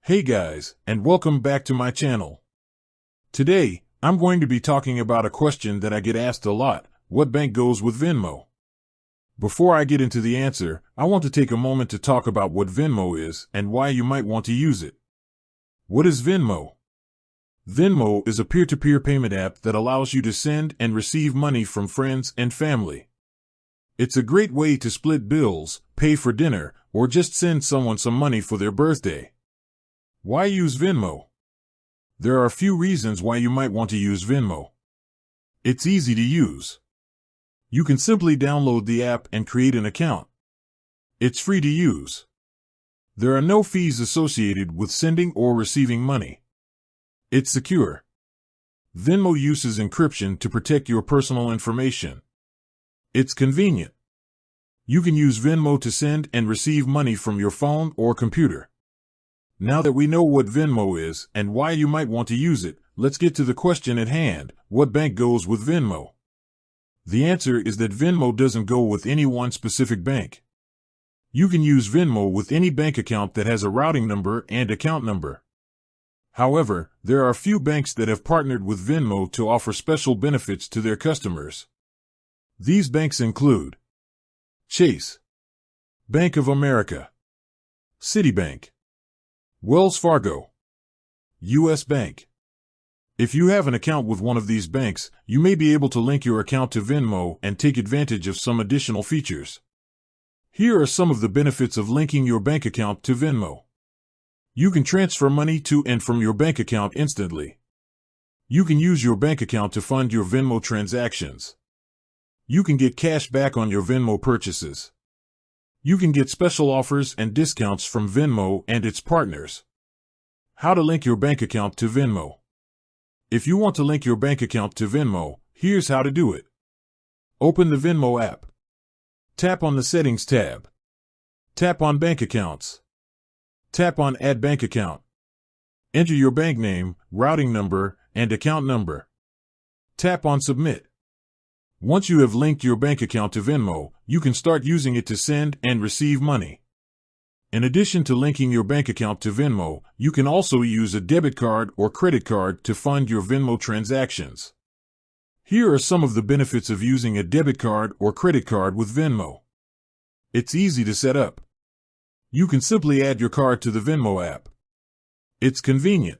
Hey guys, and welcome back to my channel. Today, I'm going to be talking about a question that I get asked a lot: what bank goes with Venmo? Before I get into the answer, I want to take a moment to talk about what Venmo is and why you might want to use it. What is Venmo? Venmo is a peer-to-peer payment app that allows you to send and receive money from friends and family. It's a great way to split bills, pay for dinner, or just send someone some money for their birthday. Why use Venmo? There are a few reasons why you might want to use Venmo. It's easy to use. You can simply download the app and create an account. It's free to use. There are no fees associated with sending or receiving money. It's secure. Venmo uses encryption to protect your personal information. It's convenient. You can use Venmo to send and receive money from your phone or computer. Now that we know what Venmo is and why you might want to use it, let's get to the question at hand: what bank goes with Venmo? The answer is that Venmo doesn't go with any one specific bank. You can use Venmo with any bank account that has a routing number and account number. However, there are a few banks that have partnered with Venmo to offer special benefits to their customers. These banks include Chase, Bank of America, Citibank, Wells Fargo, U.S. Bank. If you have an account with one of these banks, you may be able to link your account to Venmo and take advantage of some additional features. Here are some of the benefits of linking your bank account to Venmo. You can transfer money to and from your bank account instantly. You can use your bank account to fund your Venmo transactions. You can get cash back on your Venmo purchases. You can get special offers and discounts from Venmo and its partners. How to link your bank account to Venmo. If you want to link your bank account to Venmo, here's how to do it. Open the Venmo app. Tap on the Settings tab. Tap on Bank Accounts. Tap on Add Bank Account. Enter your bank name, routing number, and account number. Tap on Submit. Once you have linked your bank account to Venmo, you can start using it to send and receive money. In addition to linking your bank account to Venmo, you can also use a debit card or credit card to fund your Venmo transactions. Here are some of the benefits of using a debit card or credit card with Venmo. It's easy to set up. You can simply add your card to the Venmo app. It's convenient.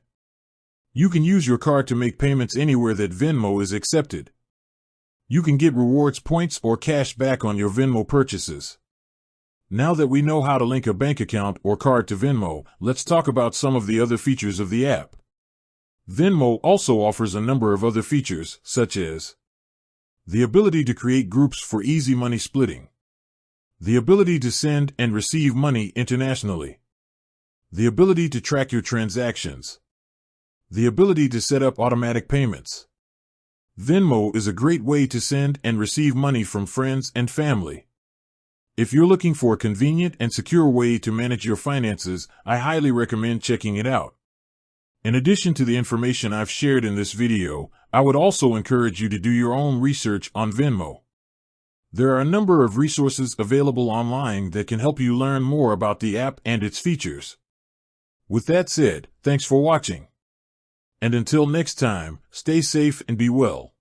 You can use your card to make payments anywhere that Venmo is accepted. You can get rewards points or cash back on your Venmo purchases. Now that we know how to link a bank account or card to Venmo, let's talk about some of the other features of the app. Venmo also offers a number of other features, such as the ability to create groups for easy money splitting, the ability to send and receive money internationally, the ability to track your transactions, the ability to set up automatic payments. Venmo is a great way to send and receive money from friends and family. If you're looking for a convenient and secure way to manage your finances, I highly recommend checking it out. In addition to the information I've shared in this video, I would also encourage you to do your own research on Venmo. There are a number of resources available online that can help you learn more about the app and its features. With that said, thanks for watching. And until next time, stay safe and be well.